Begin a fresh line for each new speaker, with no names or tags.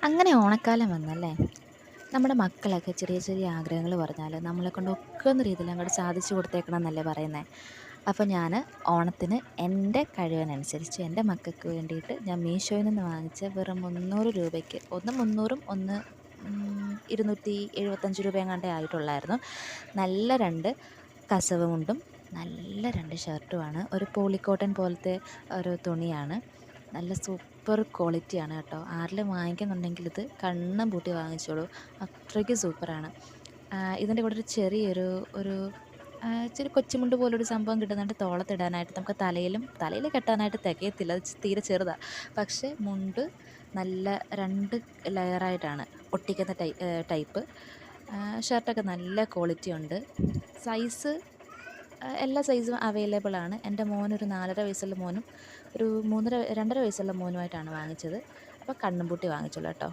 അങ്ങനെ ഓണക്കാലം വന്നല്ലേ. നമ്മുടെ മക്കളൊക്കെ ചെറിയ ചെറിയ ആഗ്രഹങ്ങൾ പറഞ്ഞാൽ നമ്മളെക്കൊണ്ട് ഒക്കുന്ന രീതിയിൽ അങ്ങോട്ട് സാധിച്ചു കൊടുത്തേക്കണം എന്നല്ലേ പറയുന്നത്. അപ്പോൾ ഞാൻ ഓണത്തിന് എൻ്റെ കഴിവിനനുസരിച്ച് എൻ്റെ മക്കൾക്ക് വേണ്ടിയിട്ട് ഞാൻ മീഷോയിൽ നിന്ന് വാങ്ങിച്ച വെറും 300 രൂപയ്ക്ക് ഒന്ന് 300ഉം ഒന്ന് 275 രൂപ എങ്ങാണ്ടേ ആയിട്ടുള്ളായിരുന്നു. നല്ല 2 കസവ് മുണ്ടും നല്ല 2 ഷർട്ടുമാണ്. ഒരു പോളിക്കോട്ടൺ പോലത്തെ ഒരു തുണിയാണ്. നല്ല സൂപ്പർ ക്വാളിറ്റിയാണ് കേട്ടോ. ആരെങ്കിലും വാങ്ങിക്കുന്നുണ്ടെങ്കിൽ ഇത് കണ്ണും പൂട്ടി വാങ്ങിച്ചോളൂ. അത്രയ്ക്ക് സൂപ്പറാണ്. ഇതിൻ്റെ കൂടെ ഒരു ചെറിയൊരു ഒരു ഇച്ചിരി കൊച്ചുമുണ്ട് പോലൊരു സംഭവം കിട്ടുന്നുണ്ട് തോളത്തിടാനായിട്ട്. നമുക്ക് തലയിൽ കെട്ടാനായിട്ട് തികയത്തില്ല. അത് തീരെ ചെറുതാ. പക്ഷേ മുണ്ട് നല്ല 2 ലെയറായിട്ടാണ് ഒട്ടിക്കുന്ന ടൈപ്പ്. ഷർട്ടൊക്കെ നല്ല ക്വാളിറ്റി ഉണ്ട്. സൈസ് എല്ലാ സൈസും അവൈലബിൾ ആണ്. എൻ്റെ മോനൊരു 4.5 വയസ്സുള്ള മോനും ഒരു 2.5 വയസ്സുള്ള മോനുമായിട്ടാണ് വാങ്ങിച്ചത്. അപ്പോൾ കണ്ണും പൂട്ടി വാങ്ങിച്ചോളൂ കേട്ടോ.